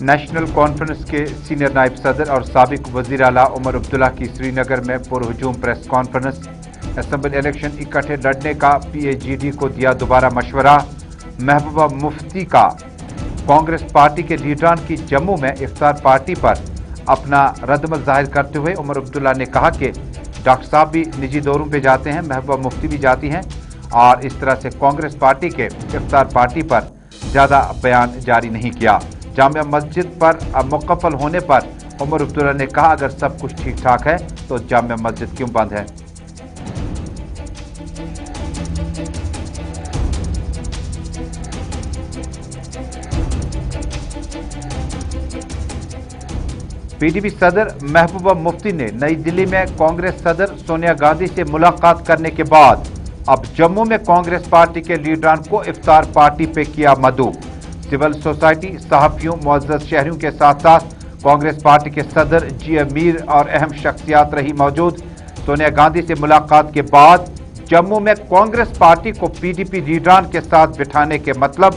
National conference کے senior نائب صدر اور سابق وزیر اعلیٰ عمر عبداللہ کی سری نگر میں پرہجوم پریس کانفرنس۔ اسمبلی الیکشن اکٹھے لڑنے کا پی اے جی ڈی کو دیا دوبارہ مشورہ۔ محبوبہ مفتی کا کانگریس پارٹی کے لیڈران کی جموں میں افطار پارٹی پر اپنا ردعمل ظاہر کرتے ہوئے عمر عبداللہ نے کہا کہ ڈاکٹر صاحب بھی نجی دوروں پہ جاتے ہیں، محبوبہ مفتی بھی جاتی ہیں، اور اس طرح سے کانگریس پارٹی کے افطار پارٹی پر زیادہ بیان جاری نہیں کیا۔ جامع مسجد پر مقفل ہونے پر عمر عبداللہ نے کہا اگر سب کچھ ٹھیک ٹھاک ہے تو جامع مسجد کیوں بند ہے؟ پی ڈی پی صدر محبوبہ مفتی نے نئی دلی میں کانگریس صدر سونیا گاندھی سے ملاقات کرنے کے بعد اب جموں میں کانگریس پارٹی کے لیڈران کو افطار پارٹی پہ کیا مدعو۔ سول سوسائٹی، صحافیوں، معزز شہریوں کے ساتھ ساتھ کانگریس پارٹی کے صدر جی امیر اور اہم شخصیات رہی موجود۔ سونیا گاندھی سے ملاقات کے بعد جموں میں کانگریس پارٹی کو پی ڈی پی لیڈران کے ساتھ بٹھانے کے مطلب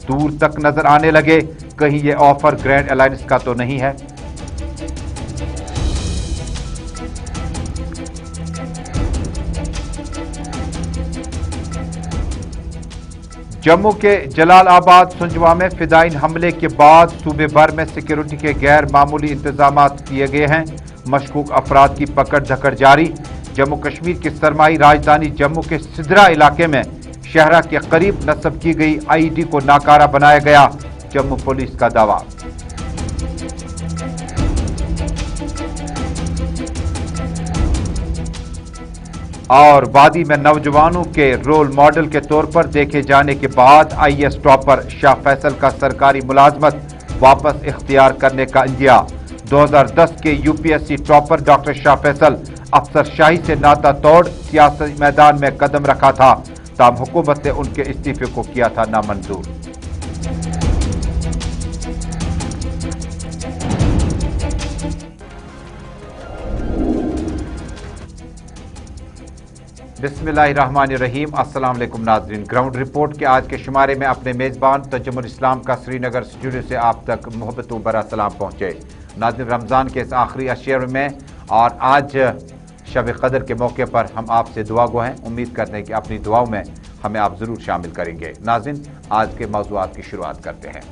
دور تک نظر آنے لگے۔ کہیں یہ آفر گرینڈ الائنس کا تو نہیں ہے؟ جموں کے جلال آباد سنجواں میں فدائین حملے کے بعد صوبے بھر میں سیکیورٹی کے غیر معمولی انتظامات کیے گئے ہیں۔ مشکوک افراد کی پکڑ دھکڑ جاری۔ جموں کشمیر کی سرمائی راجدھانی جموں کے سدرا علاقے میں شہرہ کے قریب نصب کی گئی آئی ڈی کو ناکارہ بنایا گیا، جموں پولیس کا دعویٰ۔ اور وادی میں نوجوانوں کے رول ماڈل کے طور پر دیکھے جانے کے بعد آئی ایس ٹاپر شاہ فیصل کا سرکاری ملازمت واپس اختیار کرنے کا اندیا۔ 2010 کے U P S C topper doctor Shah Faesal افسر شاہی سے ناتا توڑ سیاسی میدان میں قدم رکھا تھا، تاہم حکومت نے ان کے استعفے کو کیا تھا نامنظور۔ بسم اللہ الرحمن الرحیم۔ السلام علیکم ناظرین، گراؤنڈ رپورٹ کے آج کے شمارے میں اپنے میزبان ترجمہ الاسلام کا سری نگر اسٹوڈیو سے آپ تک محبت و برا سلام پہنچے۔ ناظرین، رمضان کے اس آخری عشر میں اور آج شب قدر کے موقع پر ہم آپ سے دعا گو ہیں، امید کرتے ہیں کہ اپنی دعاؤں میں ہمیں آپ ضرور شامل کریں گے۔ ناظرین، آج کے موضوعات کی شروعات کرتے ہیں۔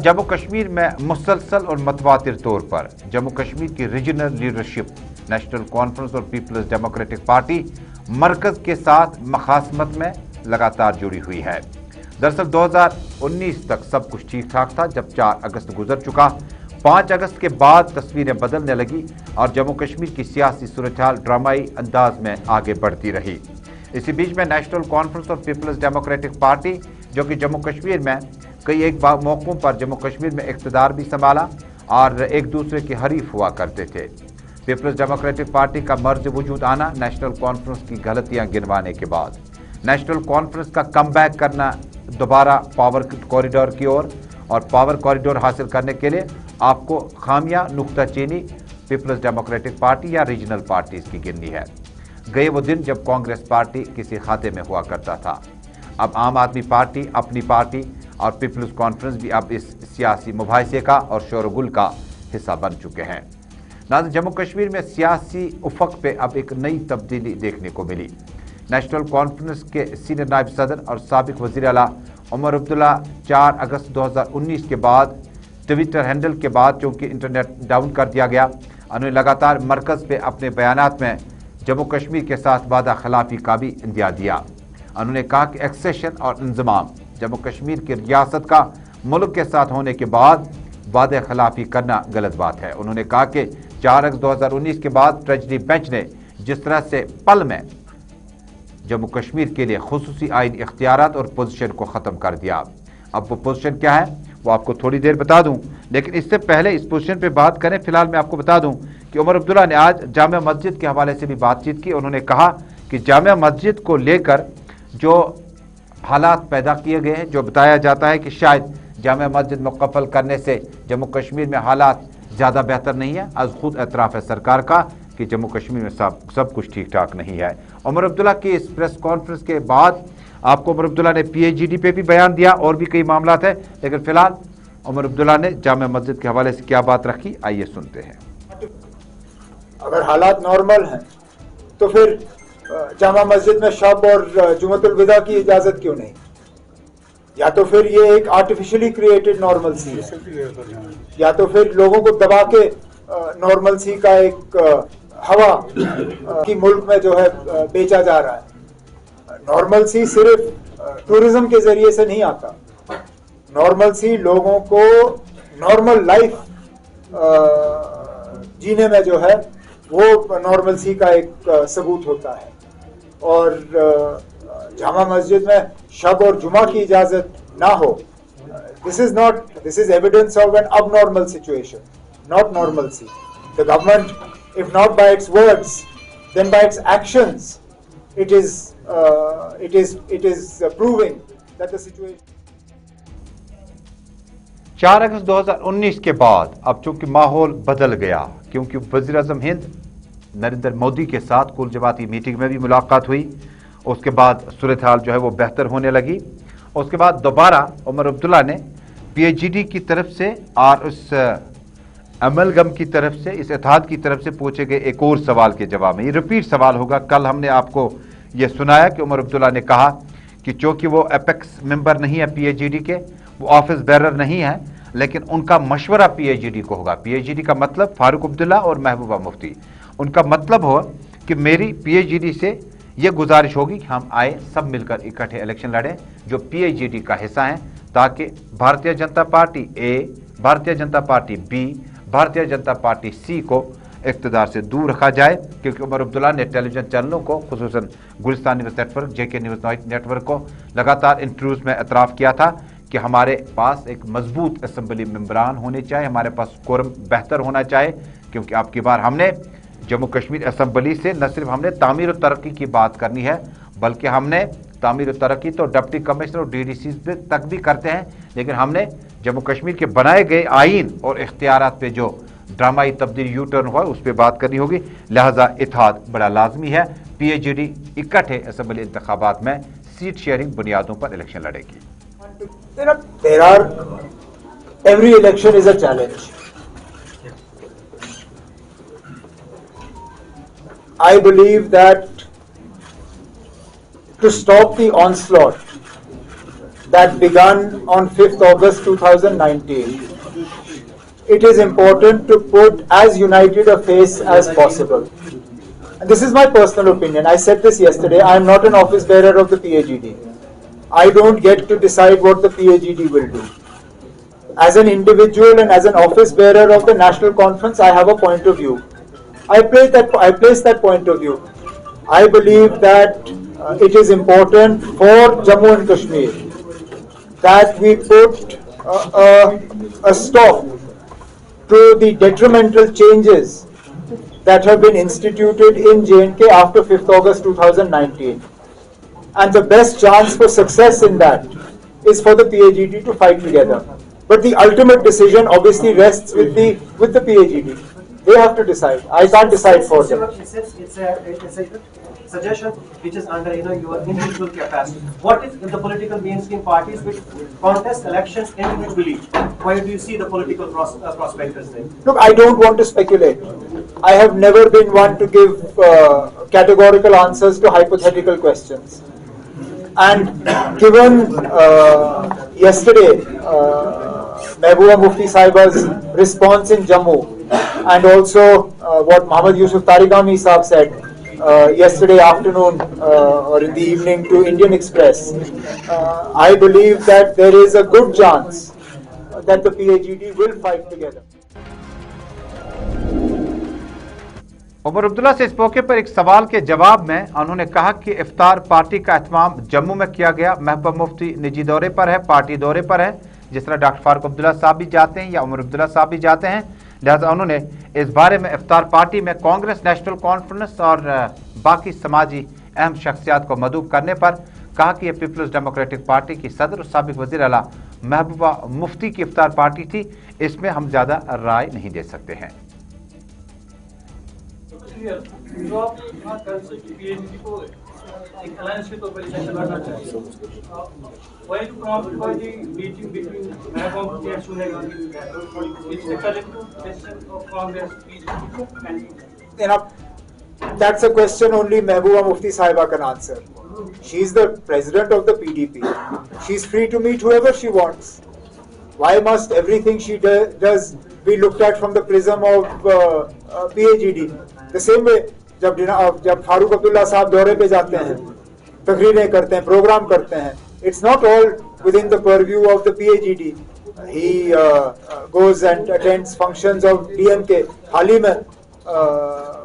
جموں کشمیر میں مسلسل اور متواتر طور پر جموں کشمیر کی ریجنل لیڈرشپ نیشنل کانفرنس اور پیپلز ڈیموکریٹک پارٹی مرکز کے ساتھ مخاصمت میں لگاتار جڑی ہوئی ہے۔ دراصل 2019 تک سب کچھ ٹھیک ٹھاک تھا، جب 4 اگست گزر چکا، 5 اگست کے بعد تصویریں بدلنے لگی اور جموں کشمیر کی سیاسی صورتحال ڈرامائی انداز میں آگے بڑھتی رہی۔ اسی بیچ میں نیشنل کانفرنس اور پیپلز ڈیموکریٹک پارٹی جو کہ جموں کشمیر میں ایک موقعوں پر جموں کشمیر میں اقتدار بھی سنبھالا اور ایک دوسرے کے حریف ہوا کرتے تھے۔ پیپلز ڈیموکریٹک پارٹی کا مرز وجود آنا نیشنل کانفرنس کی غلطیاں گنوانے کے بعد، نیشنل کانفرنس کا کم بیک کرنا دوبارہ پاور کوریڈور کی اور پاور کوریڈور حاصل کرنے کے لیے آپ کو خامیاں نکتہ چینی پیپلز ڈیموکریٹک پارٹی یا ریجنل پارٹیز کی گننی ہے۔ گئے وہ دن جب کانگریس پارٹی کسی کھاتے میں ہوا کرتا تھا، اب عام آدمی پارٹی، اپنی پارٹی اور پیپلز کانفرنس بھی اب اس سیاسی مباحثے کا اور شور و گل کا حصہ بن چکے ہیں۔ ناظرین، جموں کشمیر میں سیاسی افق پہ اب ایک نئی تبدیلی دیکھنے کو ملی۔ نیشنل کانفرنس کے سینئر نائب صدر اور سابق وزیر اعلیٰ عمر عبداللہ 4 اگست 2019 کے بعد ٹویٹر ہینڈل کے بعد چونکہ انٹرنیٹ ڈاؤن کر دیا گیا، انہوں نے لگاتار مرکز پہ اپنے بیانات میں جموں کشمیر کے ساتھ وعدہ خلافی کا بھی اندیا دیا۔ انہوں نے کہا کہ ایکسیشن اور انضمام جموں کشمیر کی ریاست کا ملک کے ساتھ ہونے کے بعد وعدہ خلافی کرنا غلط بات ہے۔ انہوں نے کہا کہ 4 اگست 2019 کے بعد ٹریجری بینچ نے جس طرح سے پل میں جموں کشمیر کے لیے خصوصی آئین اختیارات اور پوزیشن کو ختم کر دیا، اب وہ پوزیشن کیا ہے وہ آپ کو تھوڑی دیر بتا دوں، لیکن اس سے پہلے اس پوزیشن پہ بات کریں فی الحال میں آپ کو بتا دوں کہ عمر عبداللہ نے آج جامع مسجد کے حوالے سے بھی بات چیت کی۔ انہوں نے کہا کہ جامع مسجد کو لے کر جو حالات پیدا کیے گئے ہیں، جو بتایا جاتا ہے کہ شاید جامع مسجد مقفل کرنے سے جموں کشمیر میں حالات زیادہ بہتر نہیں ہے، از خود اعتراف ہے سرکار کا کہ جموں کشمیر میں سب کچھ ٹھیک ٹھاک نہیں ہے۔ عمر عبداللہ کی اس پریس کانفرنس کے بعد آپ کو عمر عبداللہ نے پی اے جی ڈی پہ بھی بیان دیا اور بھی کئی معاملات ہیں، لیکن فی الحال उमर अब्दुल्ला ने जामा मस्जिद के हवाले से क्या बात रखी, आइए सुनते हैं। अगर हालात नॉर्मल हैं तो फिर जामा मस्जिद में शब और जुमतुल विदा की इजाजत क्यों नहीं? या तो फिर ये एक आर्टिफिशियली क्रिएटेड नॉर्मलसी है, या तो फिर लोगों को दबा के नॉर्मलसी का एक हवा की मुल्क में जो है बेचा जा रहा है। नॉर्मलसी सिर्फ टूरिज्म के जरिए से नहीं आता। नॉर्मलसी लोगों को नॉर्मल लाइफ जीने में जो है वो नॉर्मलसी का एक सबूत होता है। और जामा मस्जिद में शब और जुमा की इजाजत ना हो, this is evidence of an abnormal situation, not normalcy. The government, if not by its words, then by its actions, it is proving that the situation. 4 अगस्त 2019 के बाद अब चूंकि माहौल बदल गया, क्योंकि वज़ीर-ए-आज़म हिंद नरेंद्र मोदी के साथ कुल जमाती मीटिंग में भी मुलाकात हुई। उसके बाद सूरत हाल जो है वो बेहतर होने लगी। उसके बाद दोबारा उमर अब्दुल्ला ने PAGD की तरफ से और उस अमलगम की तरफ से, इस इत्तेहाद की तरफ से पूछे गए एक और सवाल के जवाब में, ये रिपीट सवाल होगा। कल हमने आपको ये सुनाया कि उमर अब्दुल्ला ने कहा कि चूँकि वो एपेक्स मेंबर नहीं है PAGD के, वो ऑफिस बेरर नहीं है, लेकिन उनका मशवरा PAGD को होगा। PAGD का मतलब फारूक अब्दुल्ला और महबूबा मुफ्ती। उनका मतलब हो कि मेरी PAGD से ये गुजारिश होगी कि हम आए सब मिलकर इकट्ठे इलेक्शन लड़ें जो PAGD का हिस्सा हैं, ताकि Bharatiya Janata party A, Bharatiya Janata party B, Bharatiya Janata party C को इक़्तिदार से दूर रखा जाए। क्योंकि उमर अब्दुल्ला ने टेलीविज़न चैनलों को, खुसूसन Gulistan news network, JK news network को लगातार इंटरव्यूज़ में एतराफ़ किया था कि हमारे पास एक मजबूत असम्बली मेंबरान होने चाहिए, हमारे पास कोरम बेहतर होना चाहिए। क्योंकि अब की बार हमने जम्मू कश्मीर असम्बली से न सिर्फ हमने तामीर और तरक्की की बात करनी है, बल्कि हमने तामीर और तरक्की तो डिप्टी कमिश्नर और DDC तक भी करते हैं, लेकिन हमने जम्मू कश्मीर के बनाए गए आइन और इख्तियारात पे जो ड्रामाई तब्दीली यू टर्न हुआ उस पर बात करनी होगी। लिहाजा इत्तेहाद बड़ा लाजमी है। PAGD इकट्ठे असम्बली इंतखाबात में सीट शेयरिंग बुनियादों पर इलेक्शन लड़ेगी। Every election is a challenge. I believe that to stop the onslaught that began on 5th August 2019, it is important to put as united a face as possible. And this is my personal opinion. I said this yesterday. I am not an office bearer of the PAGD. I don't get to decide what the PAGD will do. As an individual and as an office bearer of the National Conference, I have a point of view. I place that point of view. I believe that it is important for Jammu and Kashmir that we put a stop to the detrimental changes that have been instituted in J&K after 5th August 2019. And the best chance for success in that is for the PAGD to fight together. But the ultimate decision obviously rests with the PAGD. They have to decide. I can't decide for them. It's a suggestion which is under your individual capacity. What if the political mainstream parties which contest elections individually? Where do you see the political prospectus then? Look, I don't want to speculate. I have never been one to give categorical answers to hypothetical questions. And given yesterday Mehbooba Mufti Sahiba's response in Jammu, and also what Muhammad Yusuf Tariqami Sahib said yesterday afternoon or in the evening to Indian Express, I believe that there is a good chance that the PAGD will fight together. Omar Abdullah से इस मौके पर एक सवाल के जवाब में उन्होंने कहा कि इफ्तार पार्टी का एहतमाम जम्मू में किया गया। महबूबा मुफ्ती निजी दौरे पर है, पार्टी दौरे पर है, जिस तरह डॉक्टर फारूक अब्दुल्ला साहब भी जाते हैं या उमर अब्दुल्ला साहब भी जाते हैं। लिहाजा उन्होंने इस बारे में इफ्तार पार्टी में कांग्रेस नेशनल कॉन्फ्रेंस और बाकी समाजी अहम शख्सियात को मदऊ करने पर कहा कि यह पीपल्स डेमोक्रेटिक पार्टी की सदर और साबिक वज़ीर आला महबूबा मुफ्ती की इफ्तार पार्टी थी, इसमें हम ज़्यादा राय नहीं दे सकते हैं। alliance with opposition lड़ना चाहिए. Why to prompt by the meeting between Mehbooba Mufti and Sonia Gandhi? It's a collective decision of Congress, PDP, and You know, that's a question only Mehbooba Mufti Sahiba can answer. She's the president of the PDP. She's free to meet whoever she wants. Why must everything she does be looked at from the prism of PAGD? The same way, जब फारूक अब्दुल्ला साहब दौरे पे जाते हैं, तकरीरें करते हैं, programme करते हैं, it's not all within the purview of the PAGD. He goes and attends functions of DMK. हाल ही में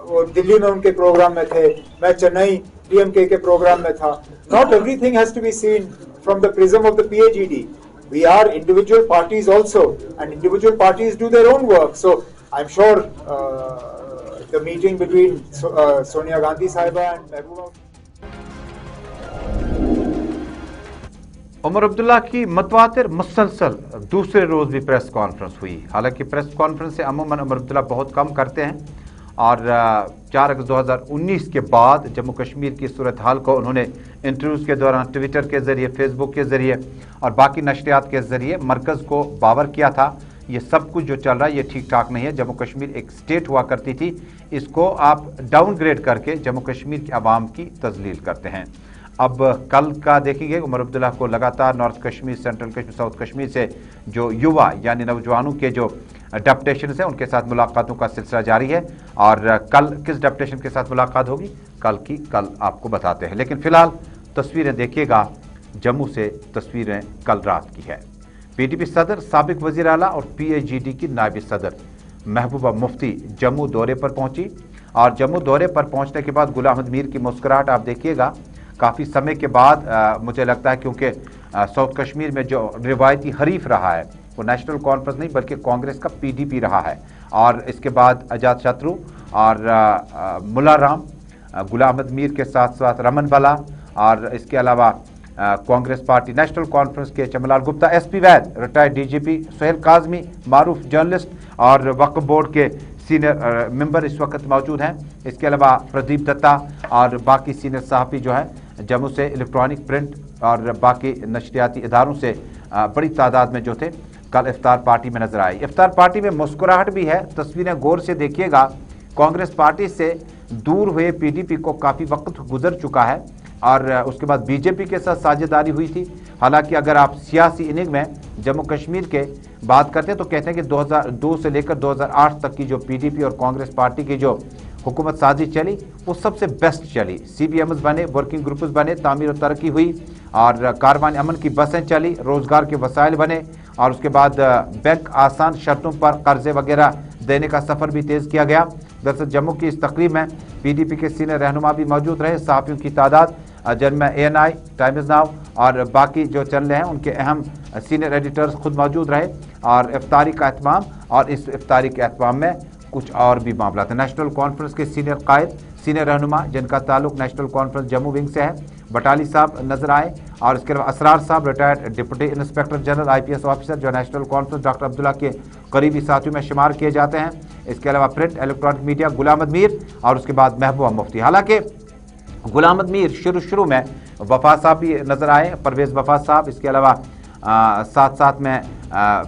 वो दिल्ली में उनके प्रोग्राम में थे, मैं चेन्नई DMK के प्रोग्राम में था. Not everything has to be seen from the prism of the PAGD. We are individual parties also, and individual parties do their own work. So I'm sure the meeting between Sonia Gandhi Sahiba and Mehbooba. Omar Abdullah की मतवातिर मुसलसल दूसरे रोज भी press conference हुई. हालांकि press conference से अमूमन उमर अब्दुल्ला बहुत कम करते हैं और 4 अगस्त 2019 के बाद जम्मू कश्मीर की सूरत हाल को उन्होंने इंटरव्यूज़ के दौरान ट्विटर के ज़रिए, फेसबुक के ज़रिए और बाकी नशरियात के ज़रिए मरकज़ को बावर किया था. ये सब कुछ जो चल रहा है ये ठीक ठाक नहीं है. जम्मू कश्मीर एक स्टेट हुआ करती थी, इसको आप डाउनग्रेड करके जम्मू कश्मीर की आवाम की तजलील करते हैं. अब कल का देखेंगे, उमर अब्दुल्ला को लगातार north Kashmir, central Kashmir, south Kashmir से जो युवा यानी नौजवानों के जो डेप्यूटेशन हैं उनके साथ मुलाकातों का सिलसिला जारी है. और कल किस डेप्यूटेशन के साथ मुलाकात होगी कल आपको बताते हैं. लेकिन फिलहाल तस्वीरें देखिएगा, जम्मू से तस्वीरें कल रात की है. पीडीपी सदर, साबिक वजीर आला और पीएचडी की नायब सदर महबूबा मुफ्ती जम्मू दौरे पर पहुंची. और जम्मू दौरे पर पहुंचने के बाद गुलाम अहमद मीर की मुस्कुराहट आप देखिएगा. काफ़ी समय के बाद मुझे लगता है, क्योंकि साउथ कश्मीर में जो रिवायती हरीफ रहा है वो नेशनल कॉन्फ्रेंस नहीं बल्कि कांग्रेस का पीडीपी रहा है. और इसके बाद अजात शत्रु और मुल्ला राम, गुलाम अहमद मीर के साथ साथ रमन बला और इसके अलावा कांग्रेस पार्टी नेशनल कॉन्फ्रेंस के चमलाल गुप्ता, एसपी वैद, रिटायर्ड डीजीपी सुहेल काजमी, मारूफ जर्नलिस्ट और वक्फ बोर्ड के सीनियर मेंबर इस वक्त मौजूद हैं. इसके अलावा प्रदीप दत्ता और बाकी सीनियर सहाफ़ी जो है जम्मू से इलेक्ट्रॉनिक, प्रिंट और बाकी नशरियाती इदारों से बड़ी तादाद में जो थे कल इफ्तार पार्टी में नजर आए. इफ्तार पार्टी में मुस्कुराहट भी है. तस्वीरें गौर से देखिएगा. कांग्रेस पार्टी से दूर हुए पीडीपी को काफ़ी वक्त गुजर चुका है और उसके बाद बीजेपी के साथ साझेदारी हुई थी. हालांकि अगर आप सियासी इनिंग में जम्मू कश्मीर के बात करते हैं तो कहते हैं कि 2002 से लेकर 2008 तक की जो पीडीपी और कांग्रेस पार्टी की जो हुकूमत साजी चली वो सबसे बेस्ट चली. सीबीएमएस बने, वर्किंग ग्रुप्स बने, तामीर और तरक्की हुई और कारवान अमन की बसें चली, रोज़गार के वसाइल बने और उसके बाद बैंक आसान शर्तों पर कर्जे वगैरह देने का सफ़र भी तेज़ किया गया. दरअसल जम्मू की इस तकरीब में पीडीपी के सीनियर रहनुमा भी मौजूद रहे. सहाफ़ियों की तादाद जिनमें एएनआई, टाइम्स नाउ और बाकी जो चैनल हैं उनके अहम सीनियर एडिटर्स खुद मौजूद रहे और इफ्तारी का एहतमाम. और इस इफ्तारी के एहतमाम में कुछ और भी मामला थे. नेशनल कॉन्फ्रेंस के सीनियर कायद, सीनियर रहनुमा जिनका ताल्लुक नेशनल कॉन्फ्रेंस जम्मू विंग से है, बटाली साहब नजर आए और इसके अलावा असरार साहब, retired deputy inspector general IPS officer जो नेशनल कॉन्फ्रेंस डॉक्टर अब्दुल्ला के करीबी साथियों में शुमार किए जाते हैं. इसके अलावा print, electronic media, Ghulam Ahmad Mir और उसके बाद महबूबा मुफ्ती. हालांकि गुलाम अहमद मीर शुरू में वफा साहब भी नजर आए, परवेज वफा साहब, इसके अलावा साथ में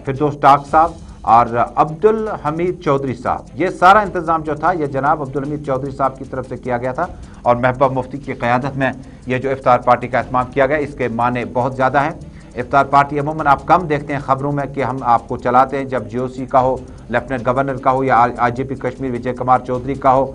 फिरदौस टाक साहब और अब्दुल हमीद चौधरी साहब. ये सारा इंतज़ाम जो था ये जनाब अब्दुल हमीद चौधरी साहब की तरफ से किया गया था और महबूबा मुफ्ती की क़यादत में ये जो इफ्तार पार्टी का एहतमाम किया गया इसके माने बहुत ज़्यादा हैं. इफ्तार पार्टी अमूमन आप कम देखते हैं खबरों में कि हम आपको चलाते हैं जब जीओसी का हो, लेफ्टिनेंट गवर्नर का हो या आईजीपी कश्मीर विजय कुमार चौधरी का हो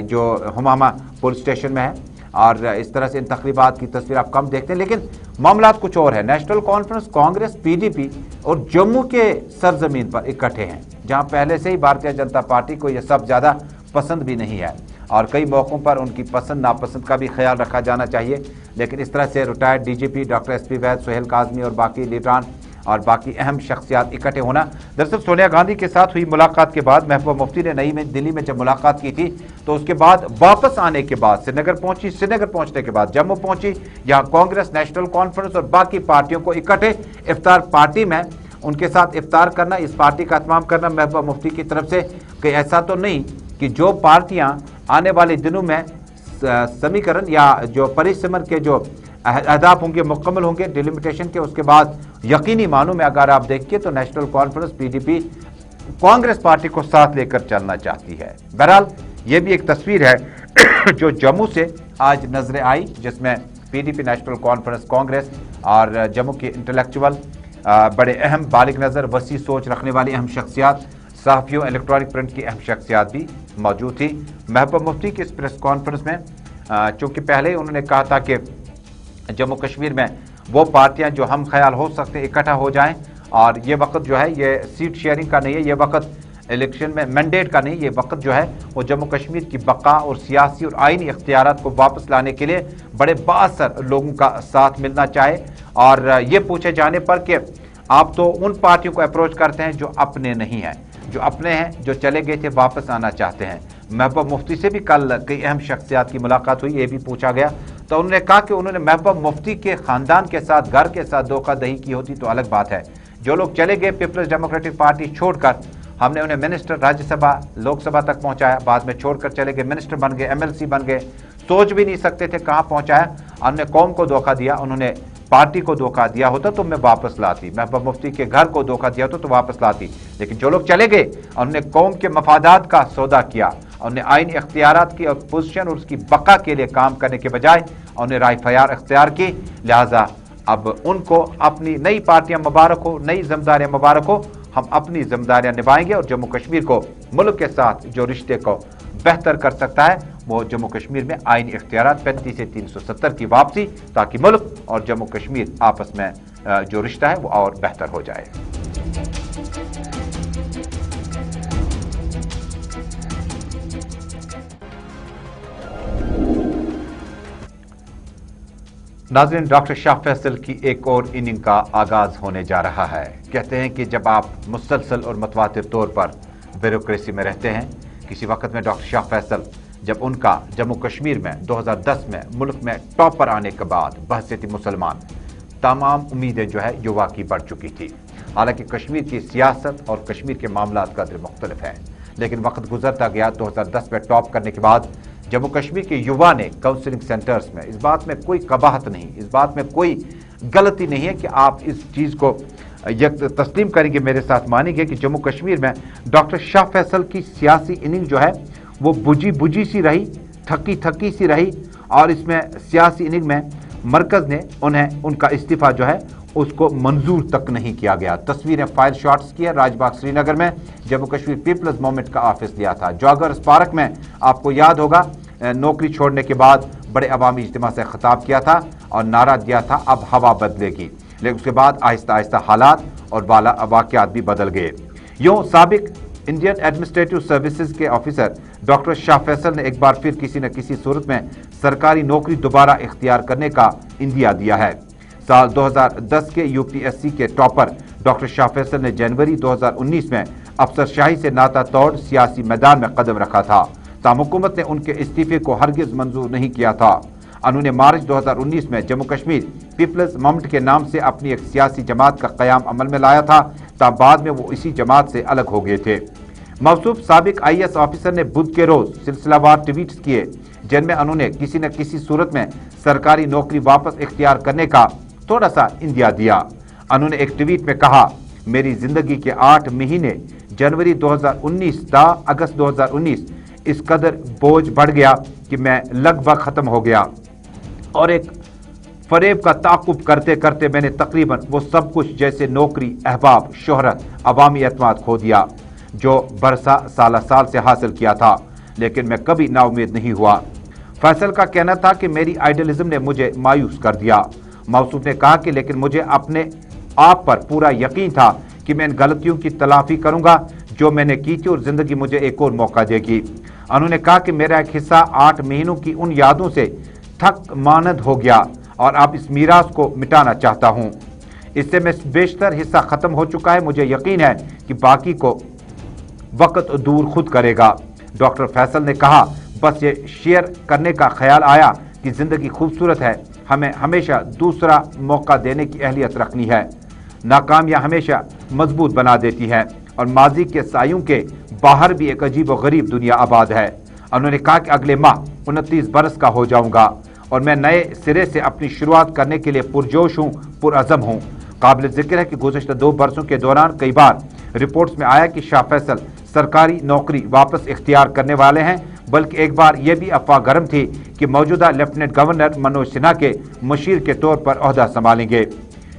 जो हुमामा पुलिस स्टेशन में है. और इस तरह से इन तकरीबात की तस्वीर आप कम देखते हैं. लेकिन मामला कुछ और है. नेशनल कॉन्फ्रेंस, कांग्रेस, पीडीपी और जम्मू के सरजमीन पर इकट्ठे हैं जहां पहले से ही भारतीय जनता पार्टी को यह सब ज़्यादा पसंद भी नहीं है और कई मौक़ों पर उनकी पसंद नापसंद का भी ख्याल रखा जाना चाहिए. लेकिन इस तरह से रिटायर्ड डीजीपी डॉक्टर एसपी वैद, सुहेल काजमी और बाकी लीडरान और बाकी अहम शख्सियात इकट्ठे होना. दरअसल सोनिया गांधी के साथ हुई मुलाकात के बाद महबूबा मुफ्ती ने दिल्ली में जब मुलाकात की थी तो उसके बाद वापस आने के बाद श्रीनगर पहुंची. श्रीनगर पहुंचने के बाद जम्मू पहुंची, यहाँ कांग्रेस, नेशनल कॉन्फ्रेंस और बाकी पार्टियों को इकट्ठे इफ्तार पार्टी में उनके साथ इफ्तार करना, इस पार्टी का एहतमाम करना महबूबा मुफ्ती की तरफ से. कि ऐसा तो नहीं कि जो पार्टियां आने वाले दिनों में समीकरण या जो परिसमन के जो अहदाफ होंगे मुकम्मल होंगे डिलिमिटेशन के, उसके बाद यकीनी मानों में अगर आप देखिए तो national conference PDP Congress party को साथ लेकर चलना चाहती है। बहरहाल ये भी एक तस्वीर है जो जम्मू से आज नजर आई, जिसमें पीडीपी, नेशनल कॉन्फ्रेंस कांग्रेस और जम्मू के इंटेलेक्चुअल, बड़े अहम बालिग नज़र वसी सोच रखने वाली अहम शख्सियात, सहाफ़ियों, इलेक्ट्रॉनिक प्रिंट की अहम शख्सियात भी मौजूद थी। महबूब मुफ्ती की इस प्रेस कॉन्फ्रेंस में चूँकि पहले ही उन्होंने कहा था कि जम्मू कश्मीर में वो पार्टियां जो हम ख्याल हो सकते इकट्ठा हो जाएं, और ये वक्त जो है ये सीट शेयरिंग का नहीं है, ये वक्त इलेक्शन में मैंडेट का नहीं, ये वक्त जो है वो जम्मू कश्मीर की बका और सियासी और आइनी इख्तियारात को वापस लाने के लिए बड़े बाअसर लोगों का साथ मिलना चाहे। और ये पूछे जाने पर कि आप तो उन पार्टियों को अप्रोच करते हैं जो अपने नहीं हैं, जो अपने हैं, जो चले गए थे वापस आना चाहते हैं। महबूब मुफ्ती से भी कल कई अहम शख्सियात की मुलाकात हुई, ये भी पूछा गया तो उन्होंने कहा कि उन्होंने महबूब मुफ्ती के ख़ानदान के साथ, घर के साथ धोखाधड़ी की होती तो अलग बात है। जो लोग चले गए पीपल्स डेमोक्रेटिक पार्टी छोड़कर, हमने उन्हें मिनिस्टर राज्यसभा लोकसभा तक पहुंचाया, बाद में छोड़कर चले गए, मिनिस्टर बन गए, एमएलसी बन गए, सोच भी नहीं सकते थे कहाँ पहुंचाया। हमने कौम को धोखा दिया, उन्होंने पार्टी को धोखा दिया होता तो मैं वापस लाती, महबूब मुफ्ती के घर को धोखा दिया होता तो वापस लाती। लेकिन जो लोग चले गए, उन्होंने कौम के मफादात का सौदा किया, उन्हें आईनी इख्तियारात की और पोजीशन और उसकी बका के लिए काम करने के बजाय उन्हें राय फयार इख्तियार की। लिहाजा अब उनको अपनी नई पार्टियां मुबारक हो, नई जिम्मेदारियां मुबारक हो। हम अपनी जिम्मेदारियां निभाएंगे और जम्मू कश्मीर को मुल्क के साथ जो रिश्ते को बेहतर कर सकता है वो जम्मू कश्मीर में आईनी इख्तियारात 35 से 370 की वापसी, ताकि मुल्क और जम्मू कश्मीर आपस में जो रिश्ता है वो और बेहतर हो जाए। नाज़रीन, डॉक्टर शाह फैसल की एक और इनिंग का आगाज होने जा रहा है। कहते हैं कि जब आप मुसलसल और मुतवातिर तौर पर ब्यूरोक्रेसी में रहते हैं, किसी वक्त में डॉक्टर शाह फैसल जब उनका जम्मू कश्मीर में 2010 में मुल्क में टॉप पर आने के बाद बहसीती मुसलमान तमाम उम्मीदें जो है युवा की बढ़ चुकी थी। हालांकि कश्मीर की सियासत और कश्मीर के मामला कदर मुख्तलिफ हैं, लेकिन वक्त गुजरता गया। 2010 में टॉप करने के बाद जम्मू कश्मीर के युवा ने काउंसलिंग सेंटर्स में, इस बात में कोई कबाहत नहीं, इस बात में कोई गलती नहीं है कि आप इस चीज़ को तस्लीम करेंगे, मेरे साथ मानेंगे कि जम्मू कश्मीर में डॉक्टर शाह फैसल की सियासी इनिंग जो है वो बुझी बुझी सी रही, थकी थकी सी रही। और इसमें सियासी इनिंग में मरकज़ ने उन्हें उनका इस्तीफ़ा जो है उसको मंजूर तक नहीं किया गया। तस्वीरें फायर शॉट्स की है। राजबाग श्रीनगर में जम्मू कश्मीर पीपल्स मूवमेंट का ऑफिस लिया था। जॉगर्स पार्क में आपको याद होगा नौकरी छोड़ने के बाद बड़े अवामी इज्तिमा से खिताब किया था और नारा दिया था अब हवा बदलेगी, लेकिन उसके बाद आहिस्ता आहिस्ता हालात और वाक़यात भी बदल गए। यूँ साबिक इंडियन एडमिनिस्ट्रेटिव सर्विसेज के ऑफिसर डॉक्टर शाह फैसल ने एक बार फिर किसी न किसी सूरत में सरकारी नौकरी दोबारा इख्तियार करने का इंदिया दिया है। साल 2010 के यूपीएससी के टॉपर डॉक्टर शाह फैसल ने जनवरी 2019 में अफसरशाही से नाता तोड़ सियासी मैदान में कदम रखा था। ताहम हुकूमत ने उनके इस्तीफे को हरगिज मंजूर नहीं किया था। उन्होंने मार्च 2019 में जम्मू कश्मीर पीपल्स मूवमेंट के नाम से अपनी एक सियासी जमात का क़याम अमल में लाया था, तब बाद में वो इसी जमात से अलग हो गए थे। मौसूफ साबिक IAS ऑफिसर ने बुध के रोज सिलसिलावार ट्वीट्स किए, जिनमें उन्होंने किसी न किसी सूरत में सरकारी नौकरी वापस इख्तियार करने का थोड़ा सा इंदिया दिया। उन्होंने एक ट्वीट में कहा, मेरी जिंदगी के 8 महीने जनवरी 2019 ता अगस्त 2019 इस कदर बोझ बढ़ गया कि मैं लगभग ख़त्म हो गया और एक फरेब का ताक़ुब करते करते मैंने तकरीबन वो सब कुछ जैसे नौकरी, अहबाब, शोहरत, अवामी एतमाद खो दिया जो बरसा साल से हासिल किया था, लेकिन मैं कभी नाउमीद नहीं हुआ। फैसल का कहना था कि मेरी आइडियलिज्म ने मुझे मायूस कर दिया। मौसूफ ने कहा कि लेकिन मुझे अपने आप पर पूरा यकीन था कि मैं इन गलतियों की तलाफी करूंगा जो मैंने की थी और ज़िंदगी मुझे एक और मौका देगी। उन्होंने कहा कि मेरा एक हिस्सा 8 महीनों की उन यादों से थक मानद हो गया और अब इस मीरास को मिटाना चाहता हूँ। इससे मैं बेशतर हिस्सा ख़त्म हो चुका है। मुझे यकीन है कि बाकी को वक्त दूर खुद करेगा। डॉक्टर फैसल ने कहा, बस ये शेयर करने का ख्याल आया कि ज़िंदगी खूबसूरत है, हमें हमेशा दूसरा मौका देने की अहलियत रखनी है। नाकामियाँ हमेशा मजबूत बना देती हैं और माजी के सायों के बाहर भी एक अजीब व गरीब दुनिया आबाद है। उन्होंने कहा कि अगले माह 29 बरस का हो जाऊंगा और मैं नए सिरे से अपनी शुरुआत करने के लिए पुरजोश हूँ, पुरअज़म हूँ। काबिल जिक्र है कि गुज़श्ता 2 बरसों के दौरान कई बार रिपोर्ट्स में आया कि शाह फैसल सरकारी नौकरी वापस इख्तियार करने वाले हैं, बल्कि एक बार यह भी अफवाह गर्म थी कि मौजूदा लेफ्टिनेंट गवर्नर मनोज सिन्हा के मुशीर के तौर पर ओहदा संभालेंगे।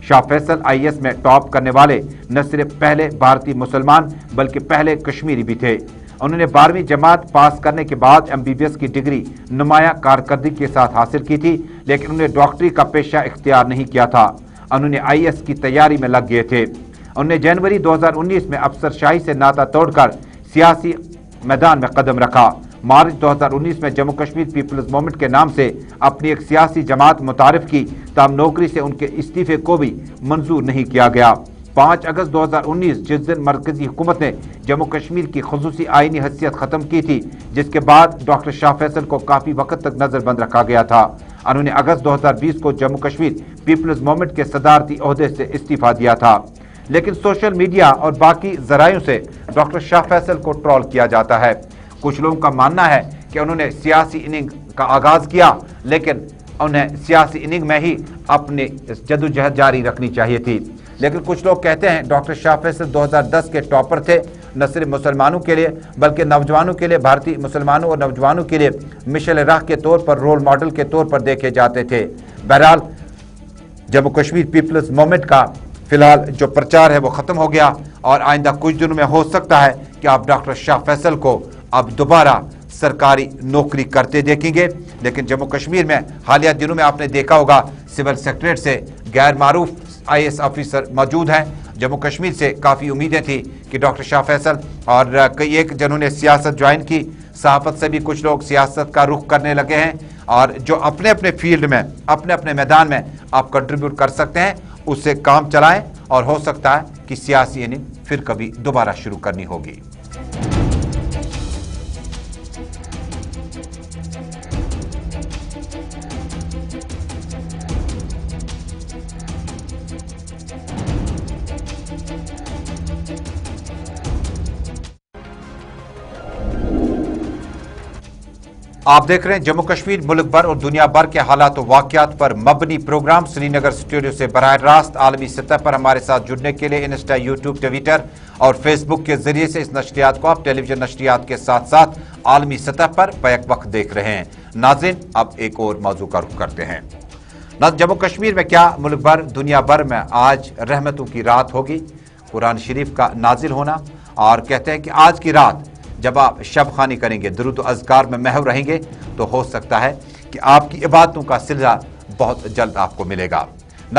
शाह फैसल IAS में टॉप करने वाले न सिर्फ पहले भारतीय मुसलमान बल्कि पहले कश्मीरी भी थे। उन्होंने 12वीं जमात पास करने के बाद MBBS की डिग्री नुमाया कारकर्दगी के साथ हासिल की थी, लेकिन उन्होंने डॉक्टरी का पेशा इख्तियार नहीं किया था। उन्होंने IAS की तैयारी में लग गए थे। उन्होंने जनवरी 2019 में अफसरशाही से नाता तोड़कर सियासी मैदान में कदम रखा। मार्च 2019 में जम्मू कश्मीर पीपल्स मूवमेंट के नाम से अपनी एक सियासी जमात मुतारिफ की, ताहम नौकरी से उनके इस्तीफे को भी मंजूर नहीं किया गया। 5 अगस्त 2019 जिस दिन मरकजी हुकूमत ने जम्मू कश्मीर की खुसूसी आईनी हैसियत ख़त्म की थी, जिसके बाद डॉक्टर शाह फैसल को काफ़ी वक्त तक नज़रबंद रखा गया था। उन्होंने अगस्त 2020 को जम्मू कश्मीर पीपल्स मूवमेंट के सदारती ओहदे से इस्तीफा दिया था। लेकिन सोशल मीडिया और बाकी जरायों से डॉक्टर शाह फैसल को ट्रोल किया जाता है। कुछ लोगों का मानना है कि उन्होंने सियासी इनिंग का आगाज़ किया, लेकिन उन्हें सियासी इनिंग में ही अपनी जदोजहद जारी रखनी चाहिए थी। लेकिन कुछ लोग कहते हैं डॉक्टर शाह फैसल 2010 के टॉपर थे, न सिर्फ मुसलमानों के लिए बल्कि नौजवानों के लिए, भारतीय मुसलमानों और नौजवानों के लिए मिशल राह के तौर पर, रोल मॉडल के तौर पर देखे जाते थे। बहरहाल जम्मू कश्मीर पीपल्स मूवमेंट का फिलहाल जो प्रचार है वो ख़त्म हो गया और आइंदा कुछ दिनों में हो सकता है कि आप डॉक्टर शाह फैसल को अब दोबारा सरकारी नौकरी करते देखेंगे। लेकिन जम्मू कश्मीर में हालिया दिनों में आपने देखा होगा सिविल सेक्रेटरीट से गैर मारूफ IAS ऑफिसर मौजूद हैं। जम्मू कश्मीर से काफ़ी उम्मीदें थी कि डॉक्टर शाह फैसल और कई एक जिन्होंने सियासत ज्वाइन की, सहाफ़त से भी कुछ लोग सियासत का रुख करने लगे हैं और जो अपने अपने फील्ड में, अपने अपने मैदान में आप कंट्रीब्यूट कर सकते हैं, उससे काम चलाएं और हो सकता है कि सियासी इनिंग फिर कभी दोबारा शुरू करनी होगी। आप देख रहे हैं जम्मू कश्मीर, मुल्क भर और दुनिया भर के हालात और वाक़यात पर मबनी प्रोग्राम श्रीनगर स्टूडियो से बराह रास्त आलमी सतह पर हमारे साथ जुड़ने के लिए इंस्टा, यूट्यूब, ट्विटर और फेसबुक के जरिए से इस नशरियात को आप टेलीविजन नशरियात के साथ साथ आलमी सतह पर बैक वक्त देख रहे हैं। नाज़रीन, अब एक और मौजू का रुख करते हैं। जम्मू कश्मीर में क्या मुल्क भर, दुनिया भर में आज रहमतों की रात होगी, कुरान शरीफ का नाजिल होना, और कहते हैं कि आज की रात जब आप शब खानी करेंगे, दुरूद व अज़कार में महव रहेंगे, तो हो सकता है कि आपकी इबादतों का सिलसिला बहुत जल्द आपको मिलेगा।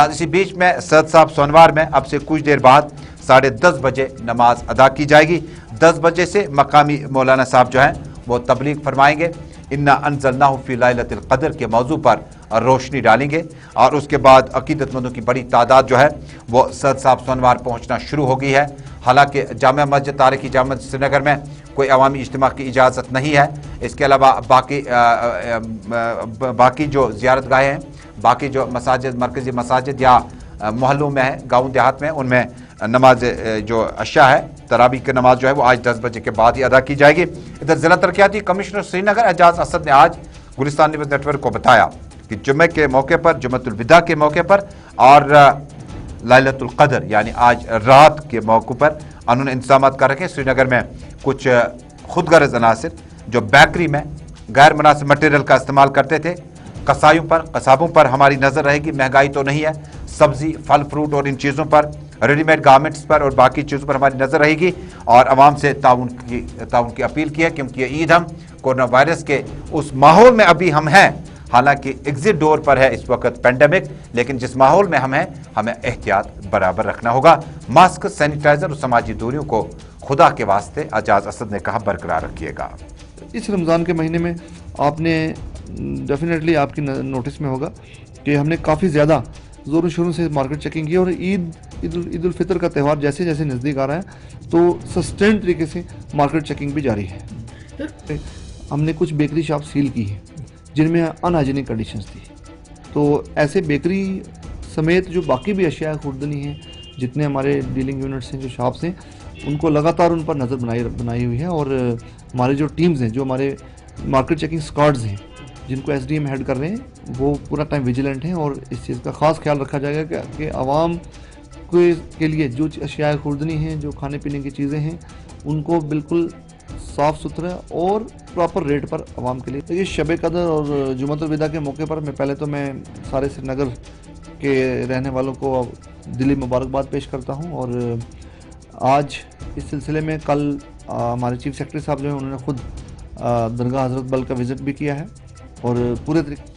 इसी बीच में सैयद साहब सोनवार में अब से कुछ देर बाद 10:30 बजे नमाज अदा की जाएगी। 10 बजे से मकामी मौलाना साहब जो हैं वो तबलीग फरमाएंगे, इन्ना अंज़लनाहु फ़ी लैलतिल क़द्र के मौजू पर रोशनी डालेंगे और उसके बाद अक़ीदतमंदों की बड़ी तादाद जो है वो सैयद साहब सोनवार पहुँचना शुरू हो गई है। हालांकि जामिया मस्जिद तारिकी जामिया मस्जिद श्रीनगर में कोई अवामी इज्तिमा की इजाज़त नहीं है। इसके अलावा बाकी जो ज़ियारत गाहें हैं, बाकी जो मसाजिद, मरकज़ी मसाजिद या मोहल्लों में है, गाँव देहात में, उनमें नमाज जो अशा है, तरावी की नमाज जो है वो आज 10 बजे के बाद ही अदा की जाएगी। इधर ज़िला तरक्याती कमिश्नर श्रीनगर एजाज असद ने आज गुलिस्तान न्यूज़ नेटवर्क को बताया कि जुम्मे के मौके पर, जुम्मतुल विदा के मौके पर और लैलतुल क़द्र यानी आज रात के मौके पर उन्होंने इंतजाम कर रखे। श्रीनगर में कुछ खुदगर्ज़ अनासिर जो बेकरी में गैर मुनासिब मटेरियल का इस्तेमाल करते थे, कसाबों पर हमारी नज़र रहेगी। महंगाई तो नहीं है, सब्ज़ी, फल, फ्रूट और इन चीज़ों पर, रेडीमेड गारमेंट्स पर और बाकी चीज़ों पर हमारी नज़र रहेगी और आवाम से ताउन की अपील की है, क्योंकि ये ईद हम कोरोना वायरस के उस माहौल में अभी हम हैं। हालांकि एग्जिट डोर पर है इस वक्त पेंडेमिक, लेकिन जिस माहौल में हम हैं हमें एहतियात बराबर रखना होगा। मास्क, सैनिटाइजर और समाजी दूरियों को खुदा के वास्ते एजाज असद ने कहा बरकरार रखिएगा। इस रमज़ान के महीने में आपने डेफिनेटली आपकी नोटिस में होगा कि हमने काफ़ी ज़्यादा ज़ोरों शोरों से मार्केट चेकिंग की और ईद उल फितर का त्यौहार जैसे जैसे नज़दीक आ रहा है तो सस्टेन तरीके से मार्केट चेकिंग भी जारी है। हमने कुछ बेकरी शॉप सील की है जिनमें अनहाइजीनिक कंडीशंस थी, तो ऐसे बेकरी समेत जो बाकी भी अशिया खुर्दनी हैं, जितने हमारे डीलिंग यूनिट्स हैं, जो शॉप्स हैं, उनको लगातार उन पर नज़र बनाई हुई है और हमारे जो टीम्स हैं, जो हमारे मार्केट चेकिंग स्क्वाड्स हैं जिनको SDM हेड कर रहे हैं, वो पूरा टाइम विजिलेंट हैं और इस चीज़ का ख़ास ख्याल रखा जाएगा कि आवाम के लिए जो अशिया खुर्दनी हैं, जो खाने पीने की चीज़ें हैं, उनको बिल्कुल साफ़ सुथरा और प्रॉपर रेट पर आवाम के लिए। देखिए, शब कदर और जुमतुल विदा के मौके पर मैं सारे श्रीनगर के रहने वालों को दिली मुबारकबाद पेश करता हूं। और आज इस सिलसिले में कल हमारे चीफ सेक्रेटरी साहब जो हैं उन्होंने खुद दरगाह हज़रत बल का विज़िट भी किया है और पूरे तरीके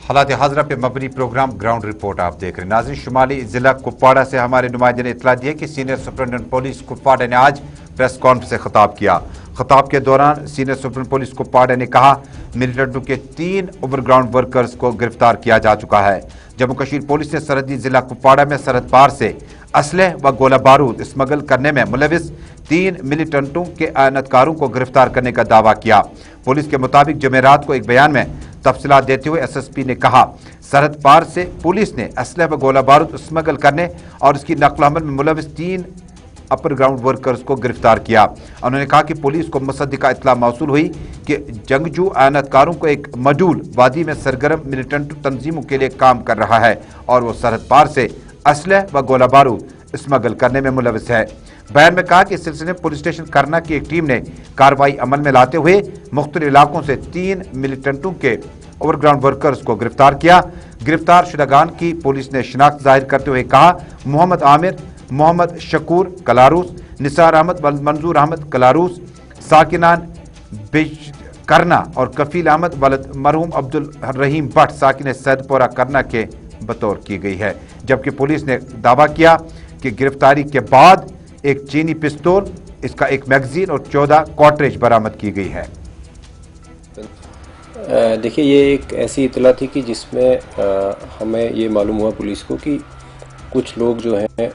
हालात हाजरा पे मबनी प्रोग्राम ग्राउंड रिपोर्ट आप देख रहे हैं। नाज़रीन, शुमाली जिला कुपवाड़ा से हमारे नुमाइंदे ने इतला दी है कि सीनियर सुपरिटेंडेंट पुलिस कुपवाड़ा ने आज प्रेस कॉन्फ्रेंस से खिताब किया। खिताब के दौरान सीनियर सुपरिटेंडेंट पुलिस कुपवाड़ा ने कहा मिलिटेंटों के 3 ओवरग्राउंड वर्कर्स को गिरफ्तार किया जा चुका है। जम्मू कश्मीर पुलिस ने सरहदी जिला कुपवाड़ा में सरहद पार से असलह व गोला बारूद स्मगल करने में मुलविस 3 मिलिटेंटों के आयनतकारों को गिरफ्तार करने का दावा किया। पुलिस के मुताबिक जमेरात को एक बयान में तफसीलात देते हुए SSP ने कहा सरहद पार से पुलिस ने असलह व गोला बारूद स्मगल करने और इसकी नकल अमल में मुलविस 3 अपर ग्राउंड वर्कर्स को गिरफ्तार किया। उन्होंने कहा कि पुलिस को मुसद्दिका इत्तला मौसूल हुई कि जंगजू आयनतकारों को एक मॉड्यूल वादी में सरगर्म मिलिटेंट तंजीमों के लिए काम कर रहा है और वो सरहद पार से असलह व गोला बारूद स्मगल करने में मुलविस है। बयान में कहा कि इस सिलसिले में पुलिस स्टेशन करना की एक टीम ने कार्रवाई अमल में लाते हुए मुख्तलिफ इलाकों से 3 मिलिटेंटों के ओवरग्राउंड वर्कर्स को गिरफ्तार किया। गिरफ्तार शुदागान की पुलिस ने शिनाख्त जाहिर करते हुए कहा मोहम्मद आमिर, मोहम्मद शकूर कलारूस, निसार अहमद व मंजूर अहमद कलारूस, साकिनान बिज करना और कफील अहमद वलद मरहूम अब्दुल रहीम भट्ट साकिन सैदपुरा करना के बतौर की गई है। जबकि पुलिस ने दावा किया कि गिरफ्तारी के बाद एक चीनी पिस्तौल, इसका एक मैगजीन और 14 कॉर्ट्रिज बरामद की गई है। देखिए, ये एक ऐसी इतला थी कि जिसमें हमें ये मालूम हुआ पुलिस को कि कुछ लोग जो हैं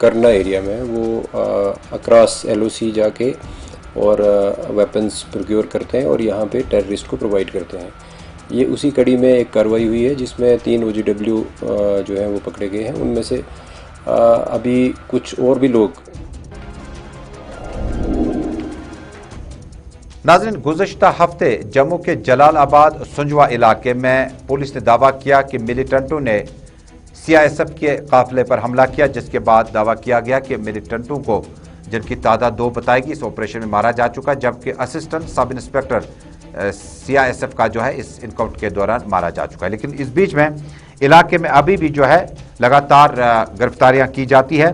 करना एरिया में वो अक्रॉस LOC जाके और वेपन्स प्रोक्योर करते हैं और यहाँ पे टेररिस्ट को प्रोवाइड करते हैं। ये उसी कड़ी में एक कार्रवाई हुई है जिसमें 3 OGW जो हैं वो पकड़े गए हैं। उनमें से अभी कुछ और भी लोग। नाज़रीन, गुज़श्ता हफ्ते जम्मू के जलालाबाद सुंजवा इलाके में पुलिस ने दावा किया कि मिलिटेंटों ने CISF के काफिले पर हमला किया, जिसके बाद दावा किया गया कि मिलिटेंटों को, जिनकी तादाद 2 बताएगी, इस ऑपरेशन में मारा जा चुका, जबकि असिस्टेंट सब इंस्पेक्टर CISF का जो है इस इनकाउंटर के दौरान मारा जा चुका है। लेकिन इस बीच में इलाके में अभी भी जो है लगातार गिरफ्तारियां की जाती है।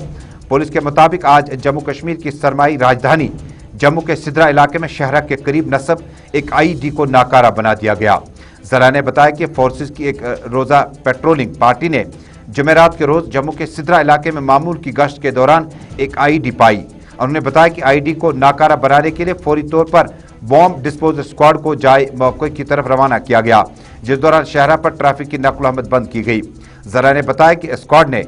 पुलिस के मुताबिक आज जम्मू कश्मीर की सरमाई राजधानी जम्मू के सिद्रा इलाके में शहरा के करीब नस्ब एक IED को नाकारा बना दिया गया। जरा ने बताया कि फोर्सेस की एक रोज़ा पेट्रोलिंग पार्टी ने जमेरात के रोज़ जम्मू के सिद्रा इलाके में मामूल की गश्त के दौरान एक IED पाई। उन्होंने बताया कि IED को नाकारा बनाने के लिए फौरी तौर पर बॉम्ब डिस्पोजल स्क्वाड को जाए मौके की तरफ रवाना किया गया, जिस दौरान शहरा पर ट्रैफिक की नकल अमल बंद की गई। जरा ने बताया कि स्क्वाड ने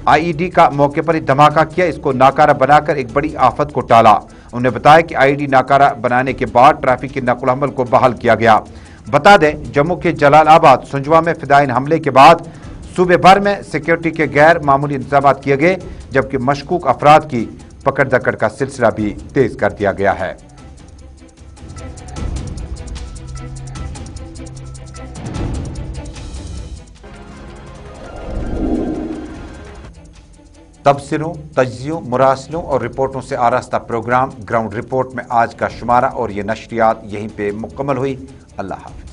IED का मौके पर ही धमाका किया, इसको नाकारा बनाकर एक बड़ी आफत को टाला। उन्होंने बताया कि IED नाकारा बनाने के बाद ट्रैफिक की नकल अमल को बहाल किया गया। बता दें, जम्मू के जलालाबाद सुंजवा में फिदायीन हमले के बाद सूबे भर में सिक्योरिटी के गैर मामूली इंतजाम किए गए, जबकि मशकूक अफराद की पकड़ दकड़ का सिलसिला भी तेज कर दिया गया है। तबसरों, तज्जियों, मुरासलों और रिपोर्टों से आरास्ता प्रोग्राम ग्राउंड रिपोर्ट में आज का शुमारा और ये नशरियात यहीं पे मुकम्मल हुई। अल्लाह हाफ़िज़।